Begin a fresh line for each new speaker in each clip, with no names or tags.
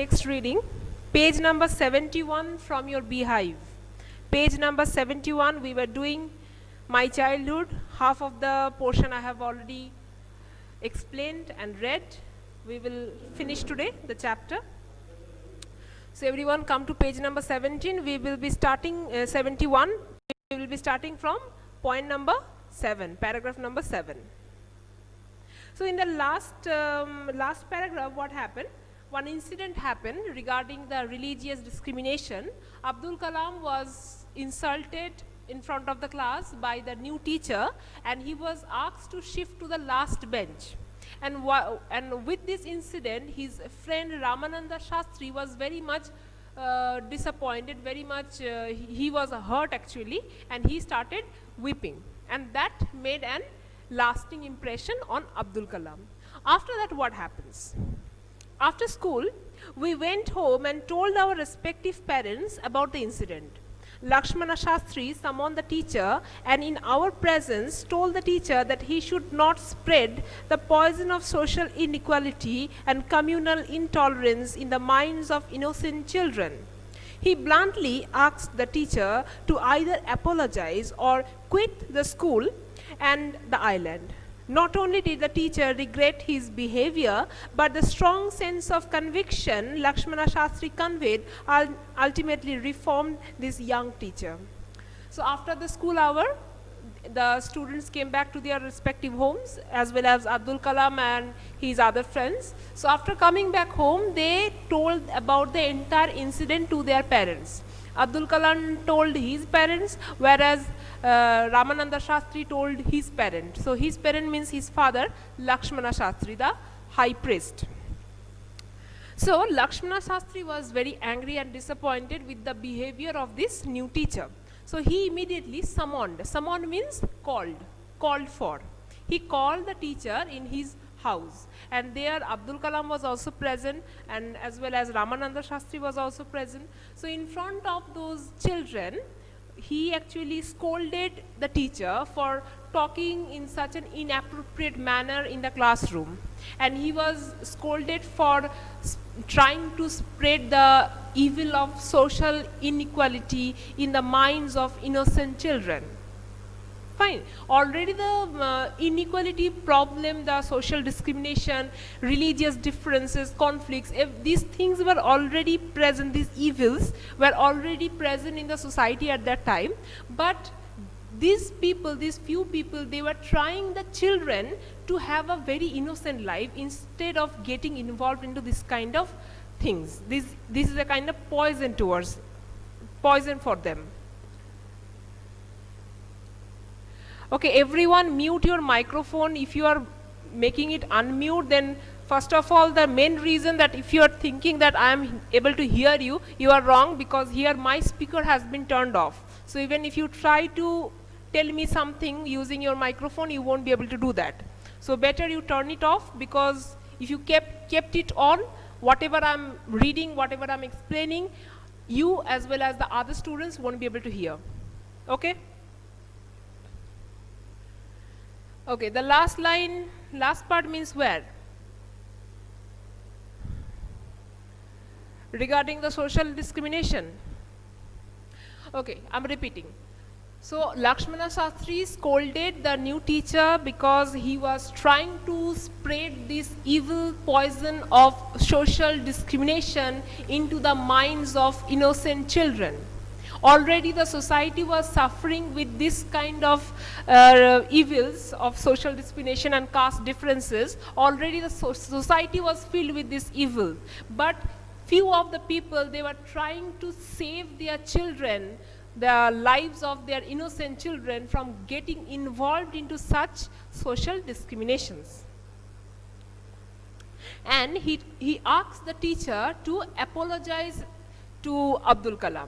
next reading, page number 71 from your beehive. Page number 71, we were doing my childhood. Half of the portion I have already explained and read. We will finish today the chapter. So everyone come to page number 17. We will be starting 71. We will be starting from point number 7, paragraph number 7. So in the last paragraph, what happened? One incident happened regarding the religious discrimination. Abdul Kalam was insulted in front of the class by the new teacher, and he was asked to shift to the last bench. And with this incident, his friend Ramananda Shastri was very much disappointed, very much, he was hurt actually, and he started weeping. And that made an lasting impression on Abdul Kalam. After that, what happens? After school, we went home and told our respective parents about the incident. Lakshmana Shastri summoned the teacher and in our presence told the teacher that he should not spread the poison of social inequality and communal intolerance in the minds of innocent children. He bluntly asked the teacher to either apologize or quit the school and the island. Not only did the teacher regret his behavior, but the strong sense of conviction Lakshmana Shastri conveyed ultimately reformed this young teacher. So after the school hour, the students came back to their respective homes, as well as Abdul Kalam and his other friends. So after coming back home, they told about the entire incident to their parents. Abdul Kalam told his parents, whereas Ramananda Shastri told his parent. So his parent means his father, Lakshmana Shastri, the high priest. So Lakshmana Shastri was very angry and disappointed with the behavior of this new teacher. So he immediately summoned. Summoned means called for. He called the teacher in his house, and there Abdul Kalam was also present, and as well as Ramananda Shastri was also present. So in front of those children, he actually scolded the teacher for talking in such an inappropriate manner in the classroom, and he was scolded for trying to spread the evil of social inequality in the minds of innocent children. Fine. Already the inequality problem, the social discrimination, religious differences, conflicts, these things were already present, these evils were already present in the society at that time. But these people, these few people, they were trying the children to have a very innocent life instead of getting involved into this kind of things. This is a kind of poison for them. Okay, everyone mute your microphone. If you are making it unmute, then first of all, the main reason that if you are thinking that I am able to hear you, you are wrong, because here my speaker has been turned off. So even if you try to tell me something using your microphone, you won't be able to do that. So better you turn it off, because if you kept it on, whatever I'm reading, whatever I'm explaining, you as well as the other students won't be able to hear. Okay? Okay, the last line, last part means where? Regarding the social discrimination. Okay, I'm repeating. So Lakshmana Shastri scolded the new teacher because he was trying to spread this evil poison of social discrimination into the minds of innocent children. Already the society was suffering with this kind of evils of social discrimination and caste differences. Already the society was filled with this evil. But few of the people, they were trying to save their children, the lives of their innocent children, from getting involved into such social discriminations. And he asked the teacher to apologize to Abdul Kalam,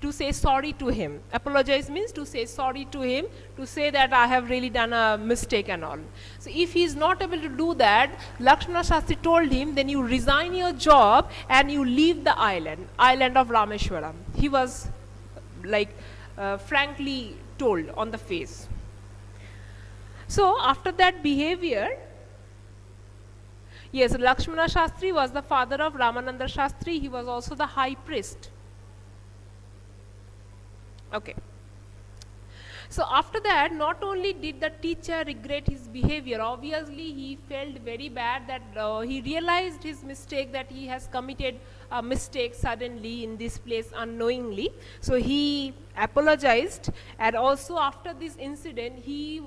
to say sorry to him. Apologize means to say sorry to him, to say that I have really done a mistake and all. So if he is not able to do that, Lakshmana Shastri told him, then you resign your job and you leave the island of Rameshwaram. He was frankly told on the face. So after that behavior, Yes, Lakshmana Shastri was the father of Ramananda Shastri. He was also the high priest. Okay. So after that, not only did the teacher regret his behavior, obviously he felt very bad that he realized his mistake, that he has committed a mistake suddenly in this place unknowingly. So he apologized, and also after this incident, he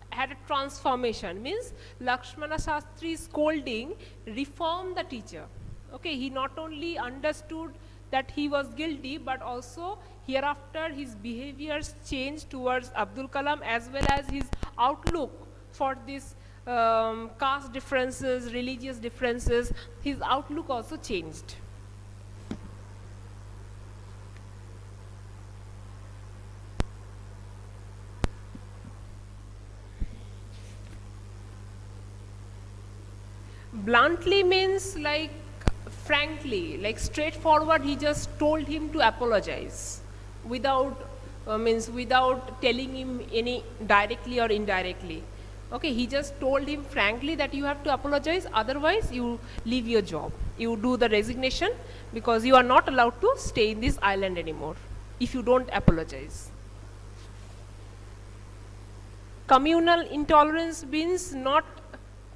had a transformation. Means Lakshmana Shastri's scolding reformed the teacher. Okay, he not only understood that he was guilty, but also hereafter his behaviors changed towards Abdul Kalam, as well as his outlook for this caste differences, religious differences. His outlook also changed. Bluntly means like frankly, like straightforward. He just told him to apologize without means without telling him any directly or indirectly. Okay, he just told him frankly that you have to apologize, otherwise you leave your job, you do the resignation, because you are not allowed to stay in this island anymore if you don't apologize. Communal intolerance means not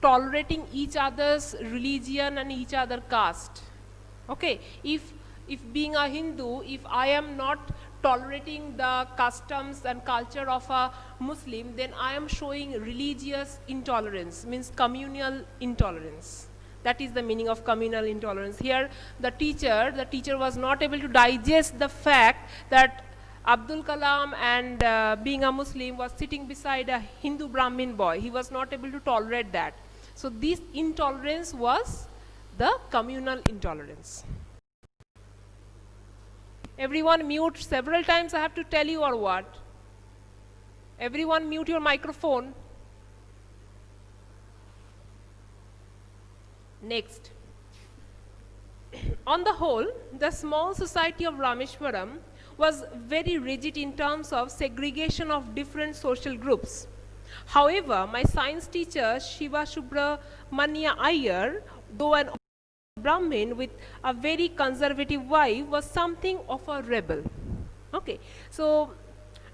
tolerating each other's religion and each other caste. Okay, if being a Hindu, if I am not tolerating the customs and culture of a Muslim, then I am showing religious intolerance, means communal intolerance. That is the meaning of communal intolerance. Here the teacher was not able to digest the fact that Abdul Kalam and being a Muslim was sitting beside a Hindu Brahmin boy. He was not able to tolerate that. So this intolerance was the communal intolerance. Everyone mute several times, I have to tell you, or what? Everyone mute your microphone. Next. On the whole, the small society of Rameshwaram was very rigid in terms of segregation of different social groups. However, my science teacher, Shiva Subramania Iyer, though an Brahmin with a very conservative wife, was something of a rebel. Okay, so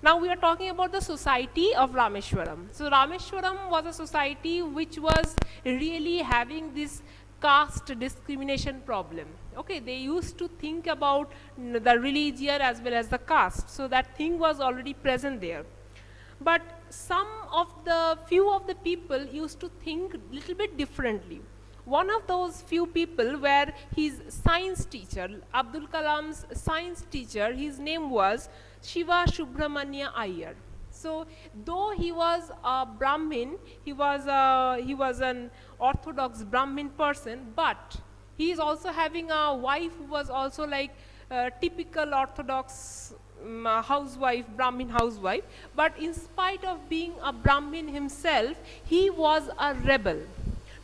now we are talking about the society of Rameshwaram. So Rameshwaram was a society which was really having this caste discrimination problem. Okay, they used to think about the religion as well as the caste. So that thing was already present there. But few of the people used to think a little bit differently. One of those few people were his science teacher, Abdul Kalam's science teacher. His name was Shiva Subramania Iyer. So though he was a Brahmin, he was an orthodox Brahmin person, but he is also having a wife who was also like typical orthodox housewife, Brahmin housewife. But in spite of being a Brahmin himself, he was a rebel.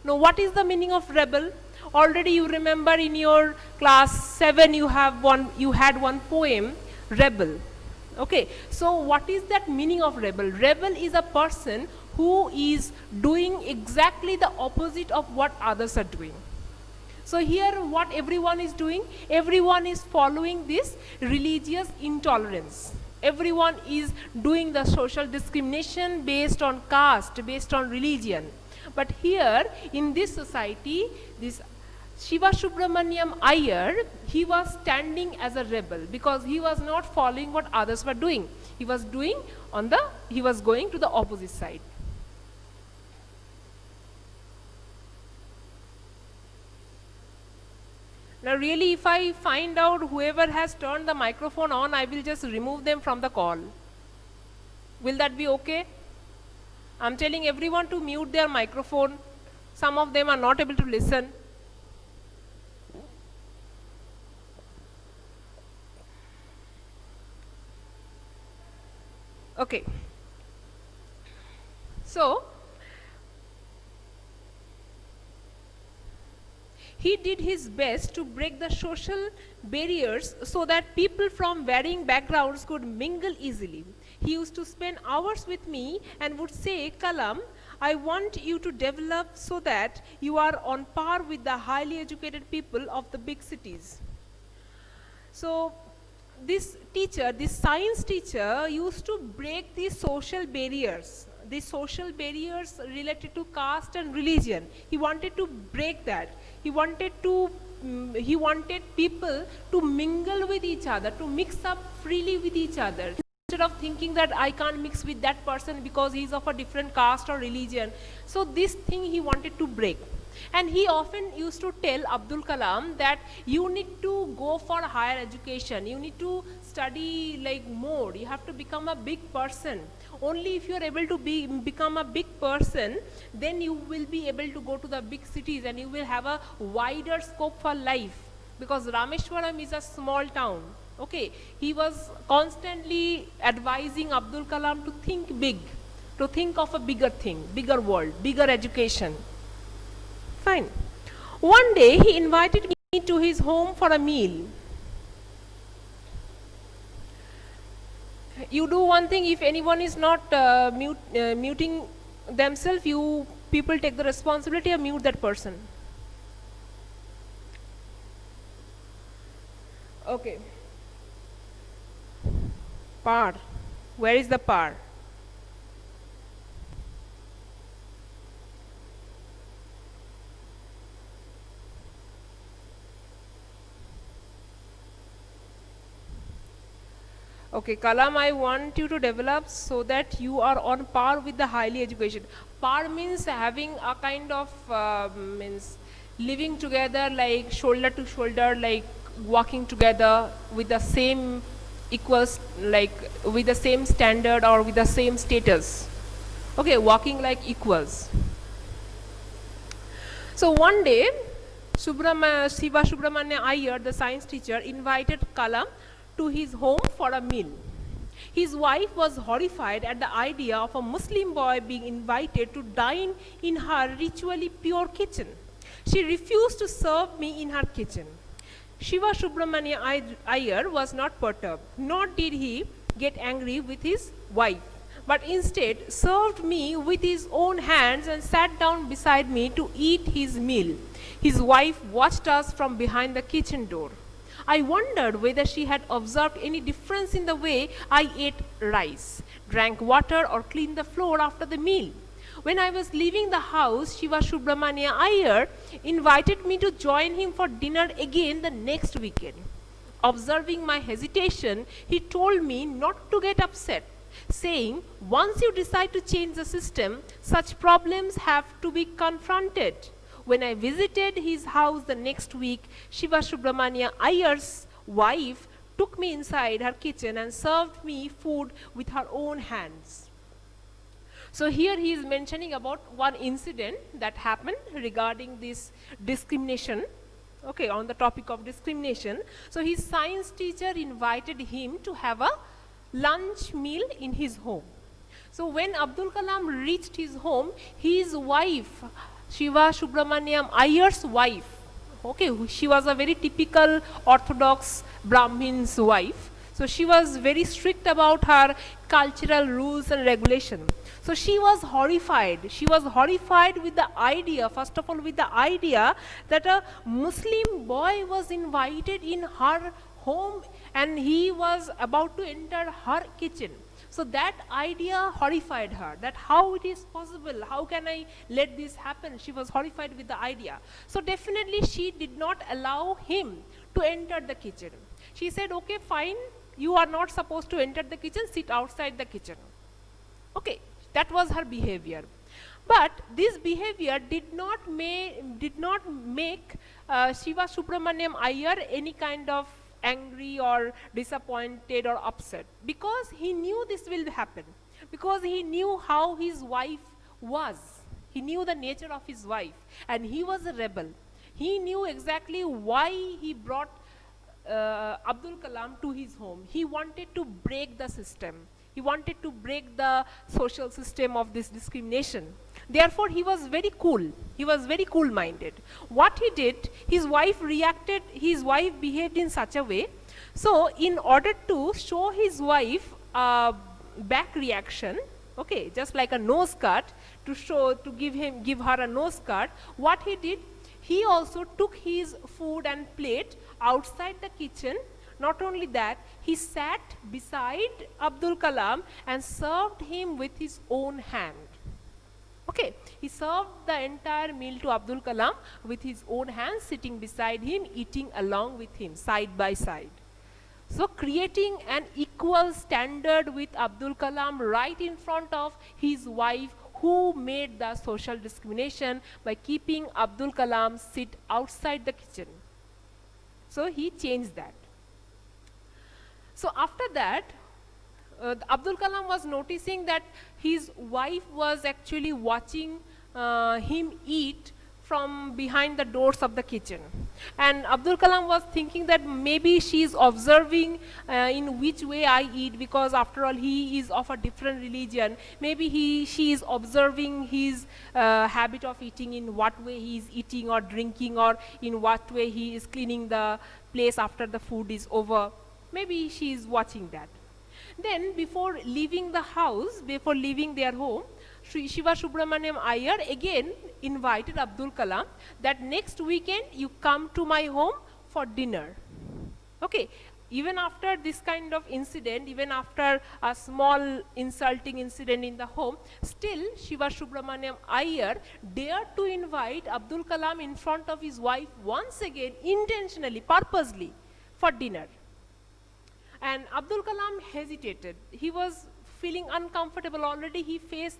Now what is the meaning of rebel? Already you remember in your class 7 you had one poem, Rebel. Okay, so what is that meaning of rebel? Rebel is a person who is doing exactly the opposite of what others are doing. So here what everyone is doing, everyone is following this religious intolerance. Everyone is doing the social discrimination based on caste, based on religion. But here in this society, this Shiva Subramaniam Iyer, he was standing as a rebel because he was not following what others were doing. He was going to the opposite side. Now really, if I find out whoever has turned the microphone on, I will just remove them from the call. Will that be okay? I'm telling everyone to mute their microphone. Some of them are not able to listen. Okay. So, he did his best to break the social barriers so that people from varying backgrounds could mingle easily. He used to spend hours with me and would say, Kalam, I want you to develop so that you are on par with the highly educated people of the big cities. So this teacher, this science teacher, used to break these social barriers related to caste and religion. He wanted to break that. He wanted people to mingle with each other, to mix up freely with each other. Instead of thinking that I can't mix with that person because he's of a different caste or religion. So this thing he wanted to break. And he often used to tell Abdul Kalam that you need to go for higher education, you need to study like more, you have to become a big person. Only if you are able to become a big person, then you will be able to go to the big cities and you will have a wider scope for life. Because Rameshwaram is a small town. Okay, he was constantly advising Abdul Kalam to think big, to think of a bigger thing, bigger world, bigger education. Fine. One day he invited me to his home for a meal. You do one thing, if anyone is not muting themselves, you people take the responsibility and mute that person. Okay. Par. Where is the par? Okay, Kalam, I want you to develop so that you are on par with the highly educated. Par means having a kind of means living together like shoulder to shoulder, like walking together with the same equals, like with the same standard or with the same status. Okay, walking like equals. So one day, Shiva Subramanya Iyer, the science teacher, invited Kalam to his home for a meal. His wife was horrified at the idea of a Muslim boy being invited to dine in her ritually pure kitchen. She refused to serve me in her kitchen. Shiva Subramanya Iyer was not perturbed, nor did he get angry with his wife, but instead served me with his own hands and sat down beside me to eat his meal. His wife watched us from behind the kitchen door. I wondered whether she had observed any difference in the way I ate rice, drank water, or cleaned the floor after the meal. When I was leaving the house, Shiva Subramanya Iyer invited me to join him for dinner again the next weekend. Observing my hesitation, he told me not to get upset, saying, once you decide to change the system, such problems have to be confronted. When I visited his house the next week, Shiva Subramanya Iyer's wife took me inside her kitchen and served me food with her own hands. So here he is mentioning about one incident that happened regarding this discrimination, okay, on the topic of discrimination. So his science teacher invited him to have a lunch meal in his home. So when Abdul Kalam reached his home, his wife, Shiva Subramaniam Iyer's wife, okay, she was a very typical Orthodox Brahmin's wife. So she was very strict about her cultural rules and regulation. So she was horrified. She was horrified with the idea, first of all with the idea that a Muslim boy was invited in her home and he was about to enter her kitchen. So that idea horrified her, that how it is possible, how can I let this happen? She was horrified with the idea. So definitely she did not allow him to enter the kitchen. She said, okay, fine, you are not supposed to enter the kitchen, sit outside the kitchen. Okay, that was her behavior. But this behavior did not make Shiva Subramaniam Iyer any kind of angry or disappointed or upset, because he knew this will happen, because he knew how his wife was. He knew the nature of his wife and he was a rebel. He knew exactly why he brought Abdul Kalam to his home. He wanted to break the system. He wanted to break the social system of this discrimination. Therefore, he was very cool. He was very cool-minded. What he did, his wife behaved in such a way. So, in order to show his wife back reaction, okay, just like a nose cut, to show, to give her a nose cut. What he did, he also took his food and plate outside the kitchen. Not only that, he sat beside Abdul Kalam and served him with his own hand. Okay, he served the entire meal to Abdul Kalam with his own hands, sitting beside him, eating along with him, side by side. So creating an equal standard with Abdul Kalam right in front of his wife, who made the social discrimination by keeping Abdul Kalam sit outside the kitchen. So he changed that. So after that, Abdul Kalam was noticing that his wife was actually watching him eat from behind the doors of the kitchen. And Abdul Kalam was thinking that maybe she is observing in which way I eat, because after all he is of a different religion. Maybe she is observing his habit of eating, in what way he is eating or drinking, or in what way he is cleaning the place after the food is over. Maybe she is watching that. Then before leaving the house, before leaving their home, Shiva Subramaniam Iyer again invited Abdul Kalam that next weekend you come to my home for dinner. Okay, even after this kind of incident, even after a small insulting incident in the home, still Shiva Subramaniam Iyer dared to invite Abdul Kalam in front of his wife once again, intentionally, purposely, for dinner. And Abdul Kalam hesitated. He was feeling uncomfortable. Already he faced,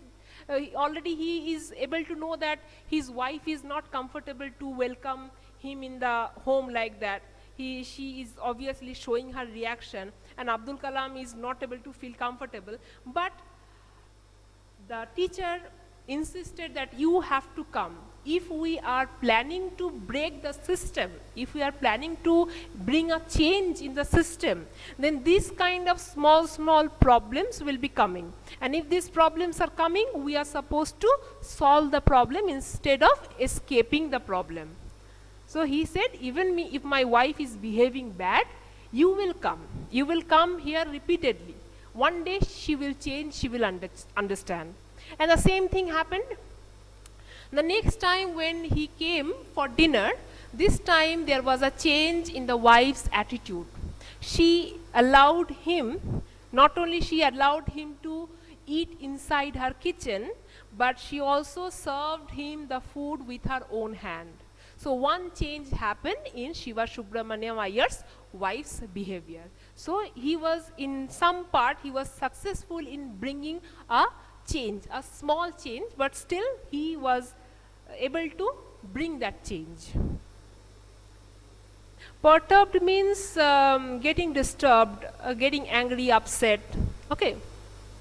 already he is able to know that his wife is not comfortable to welcome him in the home like that. She is obviously showing her reaction, and Abdul Kalam is not able to feel comfortable. But the teacher insisted that you have to come. If we are planning to break the system, if we are planning to bring a change in the system, then these kind of small problems will be coming. And if these problems are coming, we are supposed to solve the problem instead of escaping the problem. So he said, even me, if my wife is behaving bad, you will come. You will come here repeatedly. One day she will change, she will understand. And the same thing happened. The next time when he came for dinner, this time there was a change in the wife's attitude. She allowed him, not only she allowed him to eat inside her kitchen, but she also served him the food with her own hand. So one change happened in Shiva Subramaniam Iyer's wife's behavior. So he was, in some part, he was successful in bringing a change, a small change, but still he was able to bring that change. Perturbed means getting disturbed, getting angry, upset, okay,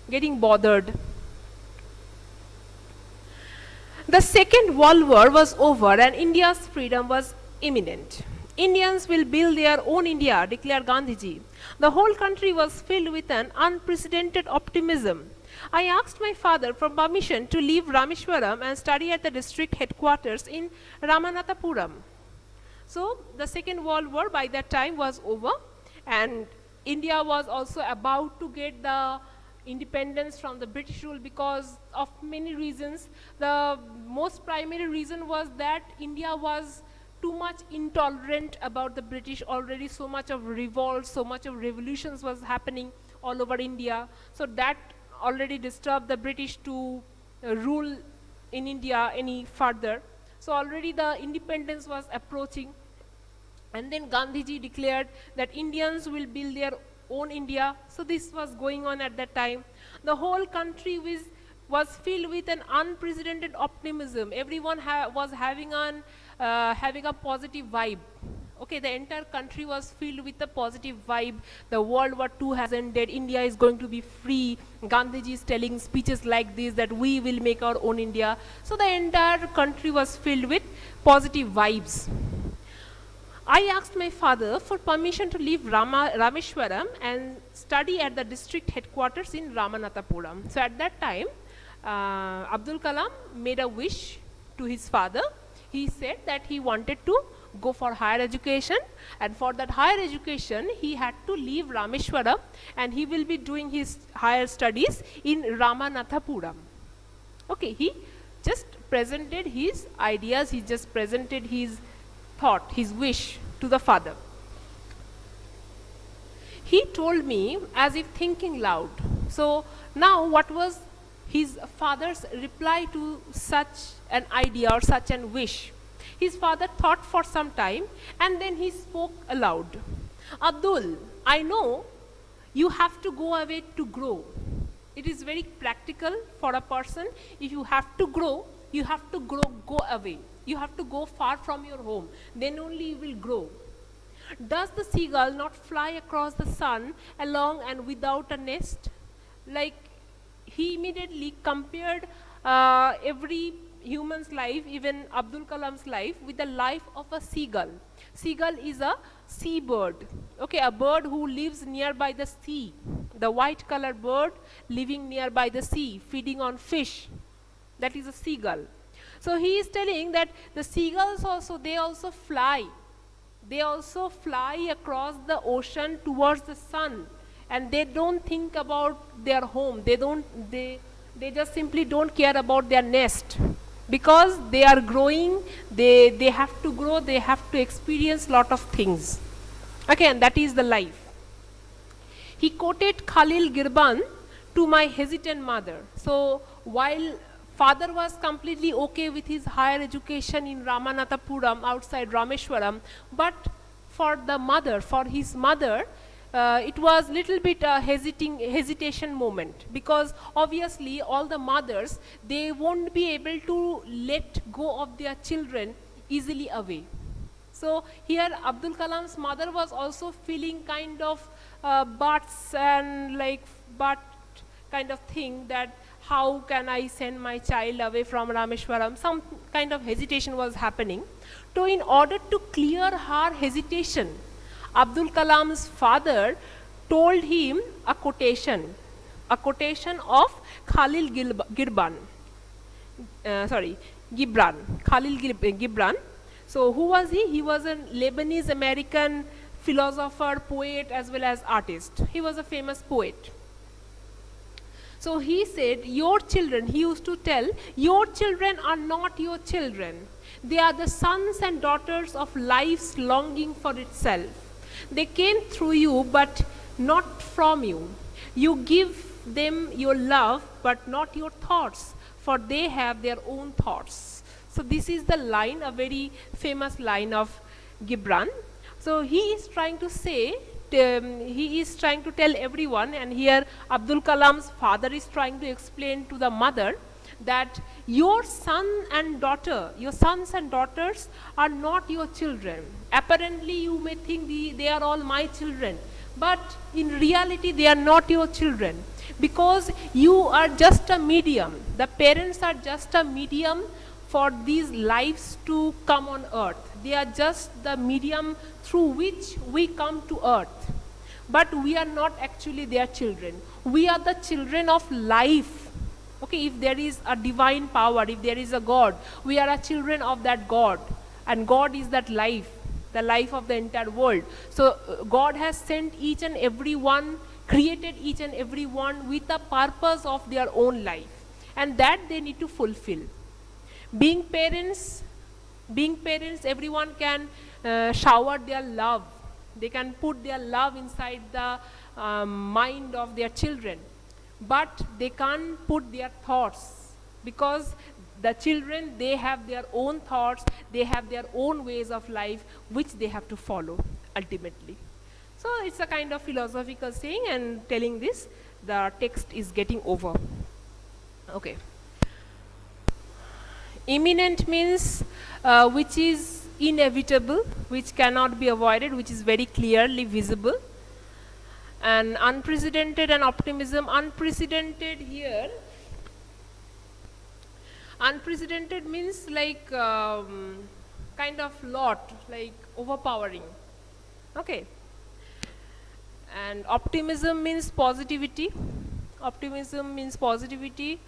getting bothered. The Second World War was over and India's freedom was imminent. Indians will build their own India, declared Gandhiji. The whole country was filled with an unprecedented optimism. I asked my father for permission to leave Rameshwaram and study at the district headquarters in Ramanathapuram. So the Second World War by that time was over, and India was also about to get the independence from the British rule because of many reasons. The most primary reason was that India was too much intolerant about the British. Already so much of revolt, so much of revolutions was happening all over India. So that already disturbed the British to rule in India any further. So already the independence was approaching. And then Gandhiji declared that Indians will build their own India. So this was going on at that time. The whole country was filled with an unprecedented optimism. Everyone was having a positive vibe. Okay, the entire country was filled with a positive vibe. The World War II has ended. India is going to be free. Gandhiji is telling speeches like this, that we will make our own India. So the entire country was filled with positive vibes. I asked my father for permission to leave Rameshwaram and study at the district headquarters in Ramanathapuram. So at that time, Abdul Kalam made a wish to his father. He said that he wanted to go for higher education, and for that higher education he had to leave Rameshwaram and he will be doing his higher studies in Ramanathapuram. Okay, he just presented his ideas, he just presented his thought, his wish to the father. He told me as if thinking loud. So now what was his father's reply to such an idea or such an wish? His father thought for some time and then he spoke aloud. Abdul, I know you have to go away to grow. It is very practical for a person. If you have to grow, you have to go away. You have to go far from your home. Then only you will grow. Does the seagull not fly across the sun along and without a nest? Like, he immediately compared every human's life, even Abdul Kalam's life, with the life of a seagull. Seagull is a seabird, okay, a bird who lives nearby the sea. The white colored bird living nearby the sea, feeding on fish. That is a seagull. So he is telling that the seagulls also, they also fly. They also fly across the ocean towards the sun, and they don't think about their home. They just simply don't care about their nest, because they are growing, they have to grow, they have to experience lot of things. Okay, and that is the life. He quoted Khalil Gibran, to my hesitant mother. So while father was completely okay with his higher education in Ramanathapuram outside Rameshwaram, but for the mother, for his mother, it was little bit hesitation moment, because obviously all the mothers, they won't be able to let go of their children easily away. So here Abdul Kalam's mother was also feeling kind of buts and like but kind of thing, that how can I send my child away from Rameshwaram? Some kind of hesitation was happening. So in order to clear her hesitation, Abdul Kalam's father told him a quotation of Khalil Gibran. Khalil Gibran. So who was he? He was a Lebanese American philosopher, poet, as well as artist. He was a famous poet. So he said, your children, he used to tell, your children are not your children. They are the sons and daughters of life's longing for itself. They came through you, but not from you. You give them your love, but not your thoughts, for they have their own thoughts. So this is the line, a very famous line of Gibran. So he is trying to say, he is trying to tell everyone, and here Abdul Kalam's father is trying to explain to the mother that your son and daughter, your sons and daughters are not your children. Apparently you may think they are all my children, but in reality they are not your children, because you are just a medium. The parents are just a medium for these lives to come on earth. They are just the medium through which we come to earth. But we are not actually their children. We are the children of life. Okay, if there is a divine power, if there is a God, we are a children of that God. And God is that life, the life of the entire world. So God has sent each and every one, created each and every one with a purpose of their own life. And that they need to fulfill. Being parents, everyone can shower their love. They can put their love inside the mind of their children. But they can't put their thoughts, because the children, they have their own thoughts, they have their own ways of life, which they have to follow ultimately. So it's a kind of philosophical saying, and telling this, the text is getting over. Okay. Imminent means which is inevitable, which cannot be avoided, which is very clearly visible. And unprecedented and optimism. Unprecedented here, unprecedented means like kind of lot, like overpowering. Okay. And optimism means positivity. Optimism means positivity.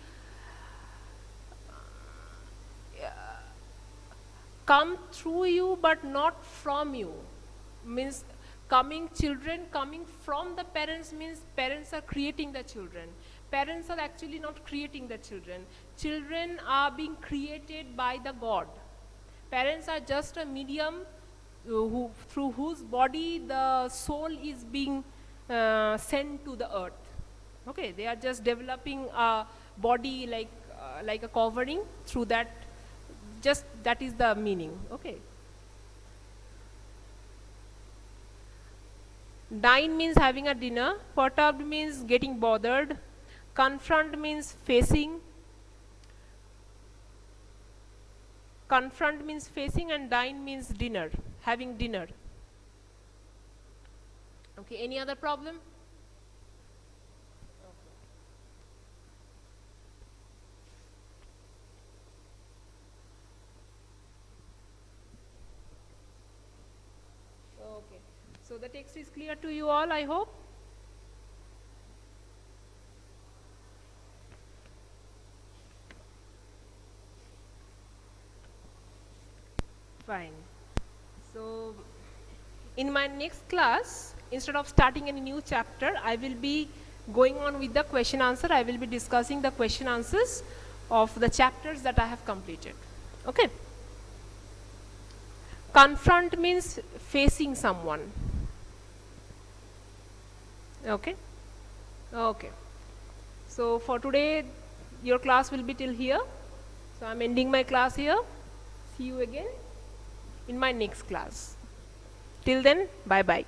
come through you but not from you. Means children coming from the parents means parents are creating the children. Parents are actually not creating the children. Children are being created by the God. Parents are just a medium through whose body the soul is being sent to the earth. Okay, they are just developing a body like a covering through that. Just that is the meaning. Okay. Dine means having a dinner. Perturbed means getting bothered. Confront means facing. Confront means facing, and dine means dinner, having dinner. Okay, any other problem? Okay, so the text is clear to you all, I hope. Fine. So in my next class, instead of starting a new chapter, I will be going on with the question answer. I will be discussing the question answers of the chapters that I have completed. Okay. Confront means facing someone. Okay. Okay. So for today, your class will be till here. So I'm ending my class here. See you again in my next class. Till then, bye-bye.